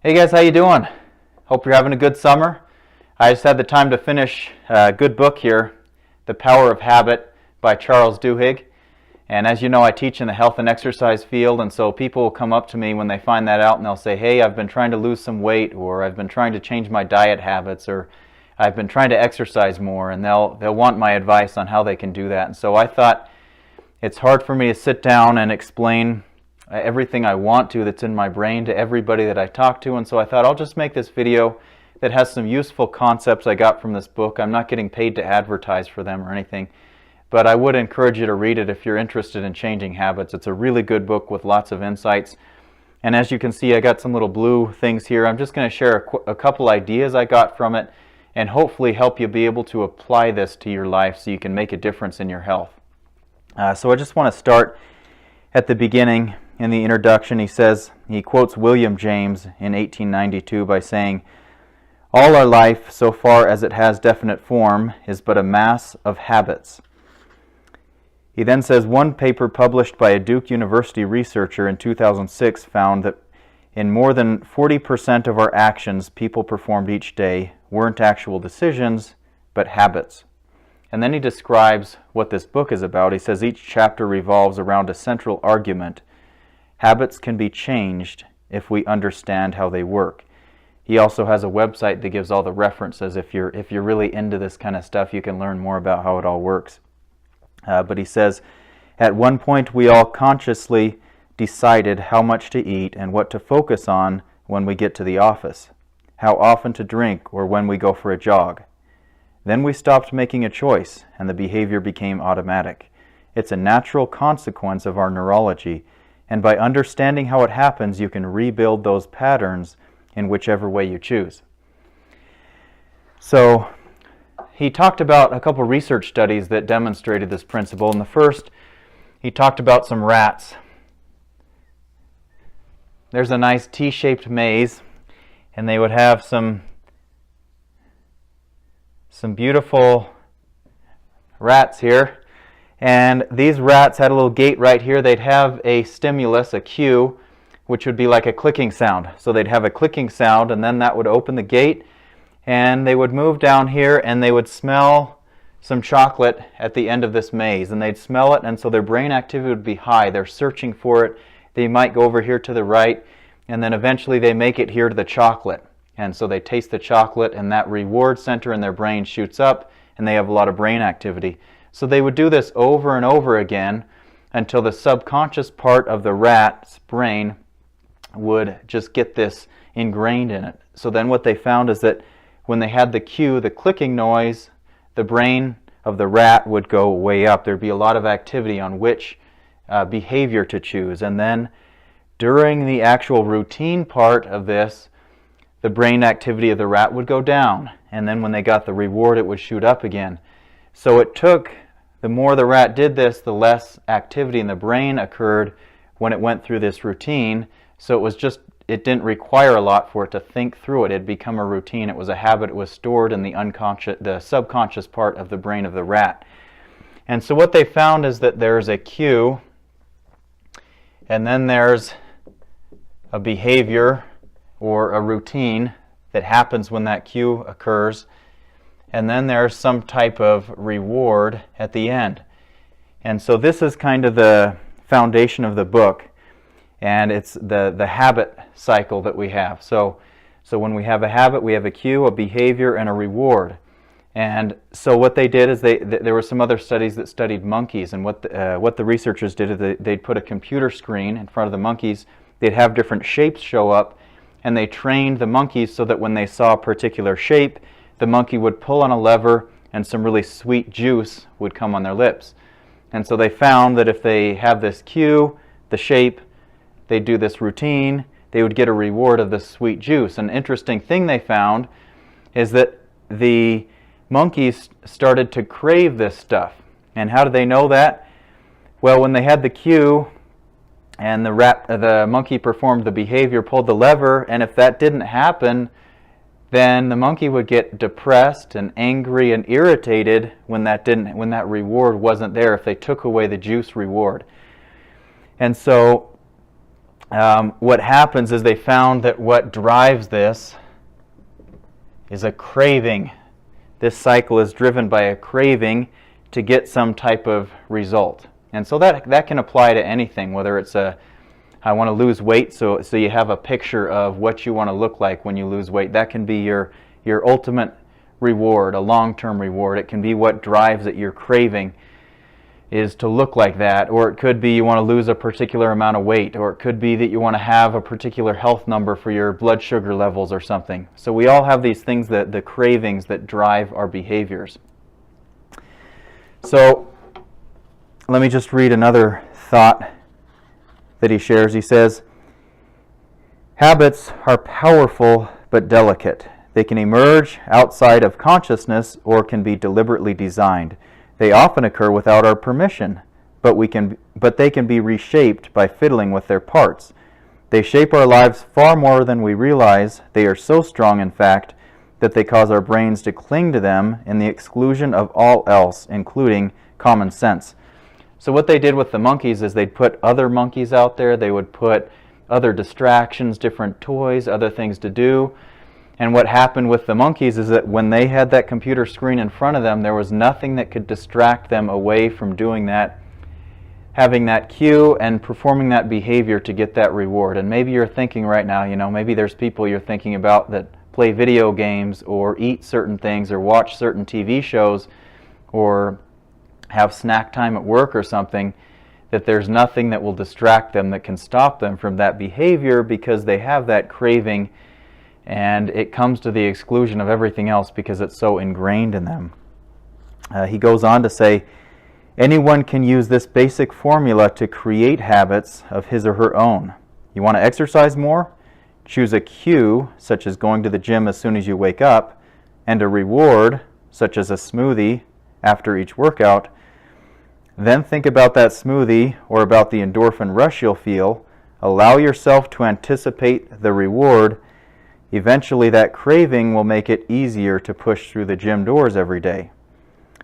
Hey guys, how you doing? Hope you're having a good summer. I just had the time to finish a good book here, The Power of Habit by Charles Duhigg. And as you know, I teach in the health and exercise field, and so people will come up to me when they find that out and they'll say, hey, I've been trying to lose some weight, or I've been trying to change my diet habits, or I've been trying to exercise more, and they'll want my advice on how they can do that. And so I thought it's hard for me to sit down and explain everything I want to that's in my brain to everybody that I talk to, and so I thought I'll just make this video that has some useful concepts I got from this book. I'm not getting paid to advertise for them or anything, but I would encourage you to read it if you're interested in changing habits. It's a really good book with lots of insights, and as you can see, I got some little blue things here. I'm just going to share a couple ideas I got from it and hopefully help you be able to apply this to your life so you can make a difference in your health. So I just want to start at the beginning. In the introduction, he quotes William James in 1892 by saying, "All our life, so far as it has definite form, is but a mass of habits." He then says, one paper published by a Duke University researcher in 2006 found that in more than 40% of our actions people performed each day weren't actual decisions, but habits. And then he describes what this book is about. He says each chapter revolves around a central argument. Habits can be changed if we understand how they work. He also has a website that gives all the references. If you're really into this kind of stuff, you can learn more about how it all works. But he says, at one point we all consciously decided how much to eat and what to focus on when we get to the office, how often to drink or when we go for a jog. Then we stopped making a choice and the behavior became automatic. It's a natural consequence of our neurology, and by understanding how it happens, you can rebuild those patterns in whichever way you choose. So he talked about a couple research studies that demonstrated this principle. In the first, he talked about some rats. There's a nice T-shaped maze, and they would have some beautiful rats here. And these rats had a little gate right here. They'd have a stimulus, a cue, which would be like a clicking sound. So they'd have a clicking sound, and then that would open the gate, and they would move down here, and they would smell some chocolate at the end of this maze. And they'd smell it, and so their brain activity would be high. They're searching for it. They might go over here to the right, and then eventually they make it here to the chocolate. And so they taste the chocolate, and that reward center in their brain shoots up, and they have a lot of brain activity. So they would do this over and over again until the subconscious part of the rat's brain would just get this ingrained in it. So then what they found is that when they had the cue, the clicking noise, the brain of the rat would go way up. There'd be a lot of activity on which behavior to choose. And then during the actual routine part of this, the brain activity of the rat would go down. And then when they got the reward, it would shoot up again. So it took, the more the rat did this, the less activity in the brain occurred when it went through this routine. So it didn't require a lot for it to think through it. It had become a routine. It was a habit. It was stored in the subconscious part of the brain of the rat. And so what they found is that there's a cue, and then there's a behavior or a routine that happens when that cue occurs. And then there's some type of reward at the end. And so this is kind of the foundation of the book, and it's the habit cycle that we have. So when we have a habit, we have a cue, a behavior, and a reward. And so what they did is there were some other studies that studied monkeys, and what the researchers did is they'd put a computer screen in front of the monkeys. They'd have different shapes show up, and they trained the monkeys so that when they saw a particular shape, the monkey would pull on a lever and some really sweet juice would come on their lips. And so they found that if they have this cue, the shape, they do this routine, they would get a reward of this sweet juice. An interesting thing they found is that the monkeys started to crave this stuff. And how did they know that? Well, when they had the cue and the monkey performed the behavior, pulled the lever, and if that didn't happen, then the monkey would get depressed and angry and irritated when that reward wasn't there, if they took away the juice reward. And so what happens is they found that what drives this is a craving. This cycle is driven by a craving to get some type of result. And so that can apply to anything, whether it's I want to lose weight, so you have a picture of what you want to look like when you lose weight. That can be your ultimate reward, a long-term reward. It can be what drives it, your craving is to look like that, or it could be you want to lose a particular amount of weight, or it could be that you want to have a particular health number for your blood sugar levels or something. So we all have these things, the cravings that drive our behaviors. So let me just read another thought that he shares. He says, habits are powerful but delicate. They can emerge outside of consciousness or can be deliberately designed. They often occur without our permission, but they can be reshaped by fiddling with their parts. They shape our lives far more than we realize. They are so strong, in fact, that they cause our brains to cling to them in the exclusion of all else, including common sense. So what they did with the monkeys is they'd put other monkeys out there. They would put other distractions, different toys, other things to do. And what happened with the monkeys is that when they had that computer screen in front of them, there was nothing that could distract them away from doing that, having that cue and performing that behavior to get that reward. And maybe you're thinking right now, maybe there's people you're thinking about that play video games or eat certain things or watch certain TV shows or have snack time at work or something, that there's nothing that will distract them that can stop them from that behavior because they have that craving, and it comes to the exclusion of everything else because it's so ingrained in them. He goes on to say, anyone can use this basic formula to create habits of his or her own. You want to exercise more? Choose a cue, such as going to the gym as soon as you wake up, and a reward, such as a smoothie after each workout. Then think about that smoothie or about the endorphin rush you'll feel. Allow yourself to anticipate the reward. Eventually that craving will make it easier to push through the gym doors every day.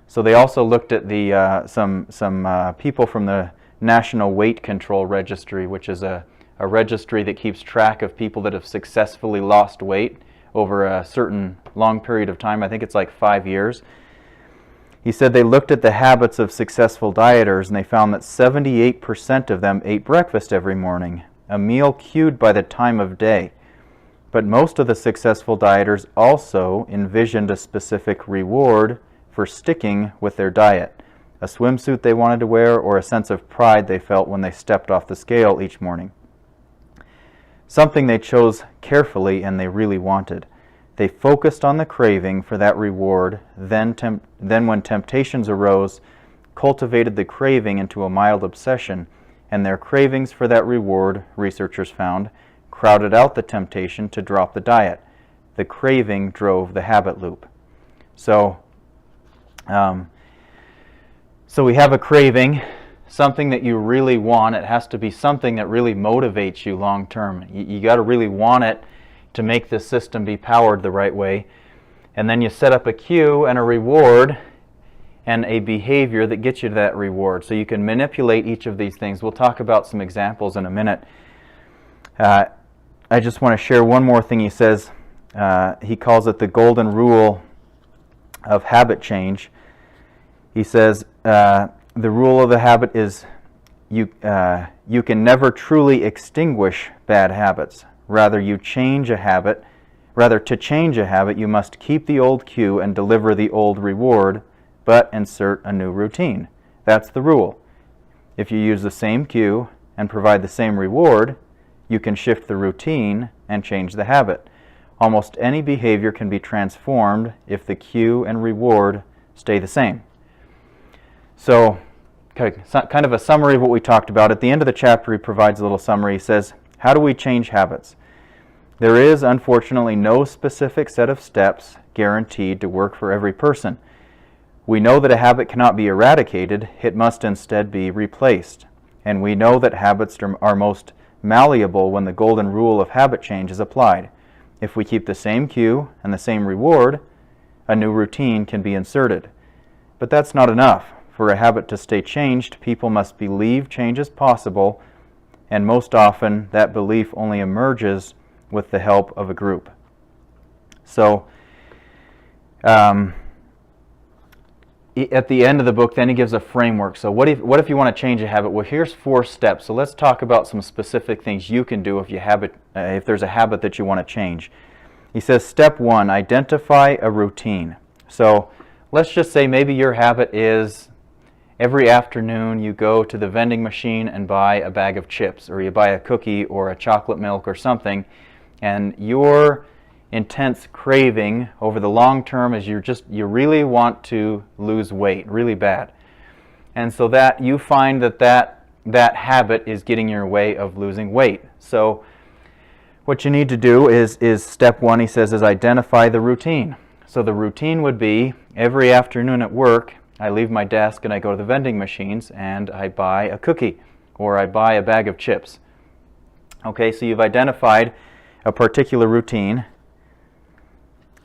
So they also looked at some people from the National Weight Control Registry, which is a registry that keeps track of people that have successfully lost weight over a certain long period of time. I think it's like 5 years. He said they looked at the habits of successful dieters and they found that 78% of them ate breakfast every morning, a meal cued by the time of day. But most of the successful dieters also envisioned a specific reward for sticking with their diet, a swimsuit they wanted to wear or a sense of pride they felt when they stepped off the scale each morning. Something they chose carefully and they really wanted. They focused on the craving for that reward, then when temptations arose, cultivated the craving into a mild obsession, and their cravings for that reward, researchers found, crowded out the temptation to drop the diet. The craving drove the habit loop. So we have a craving, something that you really want. It has to be something that really motivates you long term. You got to really want it to make this system be powered the right way. And then you set up a cue and a reward and a behavior that gets you to that reward. So you can manipulate each of these things. We'll talk about some examples in a minute. I just want to share one more thing he says. He calls it the golden rule of habit change. He says the rule of the habit is you can never truly extinguish bad habits. Rather, to change a habit, you must keep the old cue and deliver the old reward, but insert a new routine. That's the rule. If you use the same cue and provide the same reward, you can shift the routine and change the habit. Almost any behavior can be transformed if the cue and reward stay the same. So, kind of a summary of what we talked about. At the end of the chapter, he provides a little summary. He says, how do we change habits? There is, unfortunately, no specific set of steps guaranteed to work for every person. We know that a habit cannot be eradicated. It must instead be replaced. And we know that habits are most malleable when the golden rule of habit change is applied. If we keep the same cue and the same reward, a new routine can be inserted. But that's not enough. For a habit to stay changed, people must believe change is possible and most often that belief only emerges with the help of a group. So at the end of the book, then he gives a framework. So what if you want to change a habit? Well, here's 4 steps. So let's talk about some specific things you can do if there's a habit that you want to change. He says, step 1, identify a routine. So let's just say maybe your habit is every afternoon you go to the vending machine and buy a bag of chips, or you buy a cookie or a chocolate milk or something, and your intense craving over the long term is you really want to lose weight really bad. And so that you find that habit is getting in your way of losing weight. So what you need to do is step 1, he says, is identify the routine. So the routine would be every afternoon at work, I leave my desk and I go to the vending machines and I buy a cookie or I buy a bag of chips. Okay, so you've identified a particular routine.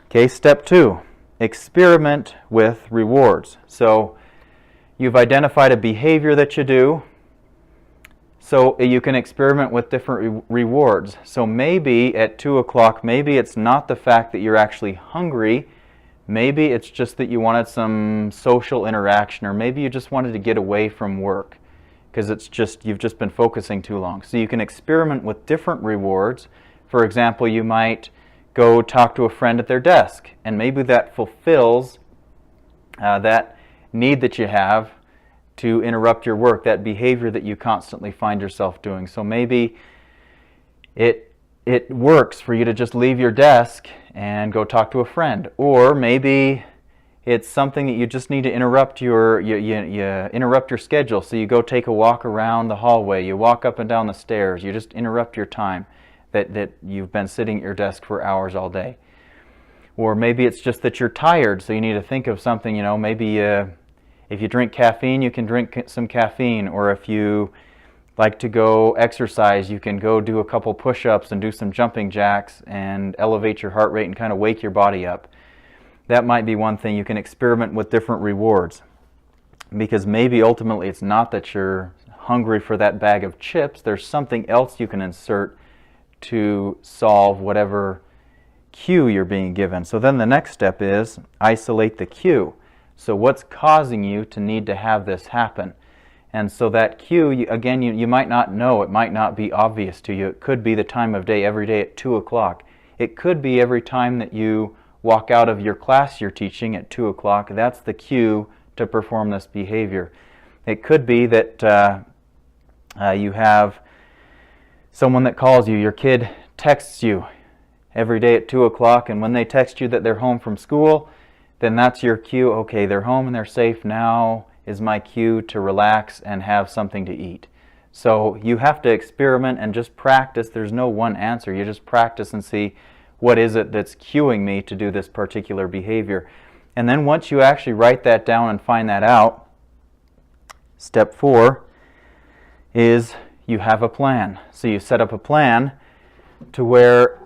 Okay, step 2, experiment with rewards. So you've identified a behavior that you do, so you can experiment with different rewards. So maybe at 2 o'clock, maybe it's not the fact that you're actually hungry, maybe it's just that you wanted some social interaction, or maybe you just wanted to get away from work because you've just been focusing too long. So you can experiment with different rewards. For example, you might go talk to a friend at their desk, and maybe that fulfills that need that you have to interrupt your work, that behavior that you constantly find yourself doing. So maybe it works for you to just leave your desk and go talk to a friend, or maybe it's something that you just need to interrupt you interrupt your schedule. So you go take a walk around the hallway, you walk up and down the stairs, you just interrupt your time that you've been sitting at your desk for hours all day. Or maybe it's just that you're tired, so you need to think of something, maybe if you drink caffeine, you can drink some caffeine, or if you like to go exercise, you can go do a couple push-ups and do some jumping jacks and elevate your heart rate and kind of wake your body up. That might be one thing. You can experiment with different rewards, because maybe ultimately it's not that you're hungry for that bag of chips. There's something else you can insert to solve whatever cue you're being given. So then the next step is isolate the cue. So what's causing you to need to have this happen? And so that cue, you might not know. It might not be obvious to you. It could be the time of day, every day at 2 o'clock. It could be every time that you walk out of your class you're teaching at 2 o'clock. That's the cue to perform this behavior. It could be that you have someone that calls you. Your kid texts you every day at 2 o'clock, and when they text you that they're home from school, then that's your cue. Okay, they're home and they're safe. Now is my cue to relax and have something to eat. So you have to experiment and just practice. There's no one answer. You just practice and see, what is it that's cueing me to do this particular behavior? And then once you actually write that down and find that out, step 4 is you have a plan. So you set up a plan to where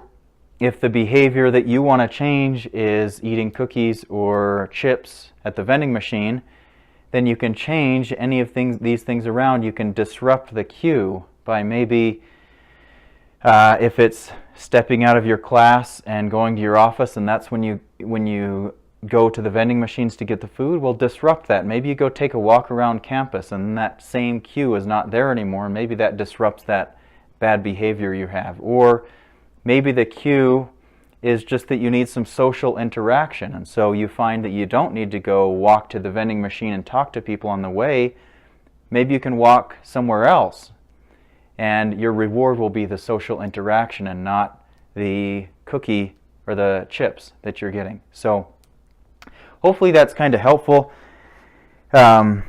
if the behavior that you want to change is eating cookies or chips at the vending machine, then you can change any of these things around. You can disrupt the cue by maybe, if it's stepping out of your class and going to your office, and that's when you go to the vending machines to get the food, well, disrupt that. Maybe you go take a walk around campus and that same cue is not there anymore, and maybe that disrupts that bad behavior you have. Or maybe the cue is just that you need some social interaction, and so you find that you don't need to go walk to the vending machine and talk to people on the way. Maybe you can walk somewhere else, and your reward will be the social interaction and not the cookie or the chips that you're getting. So hopefully that's kind of helpful. I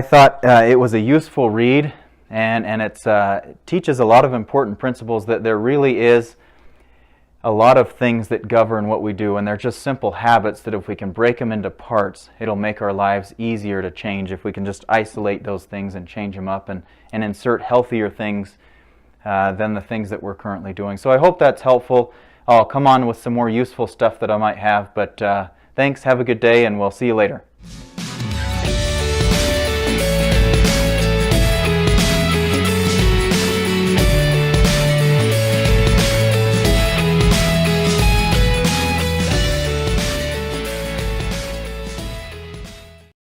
thought it was a useful read, and it teaches a lot of important principles, that there really is a lot of things that govern what we do, and they're just simple habits that if we can break them into parts, it'll make our lives easier to change if we can just isolate those things and change them up and insert healthier things than the things that we're currently doing. So I hope that's helpful. I'll come on with some more useful stuff that I might have, but thanks, have a good day, and we'll see you later.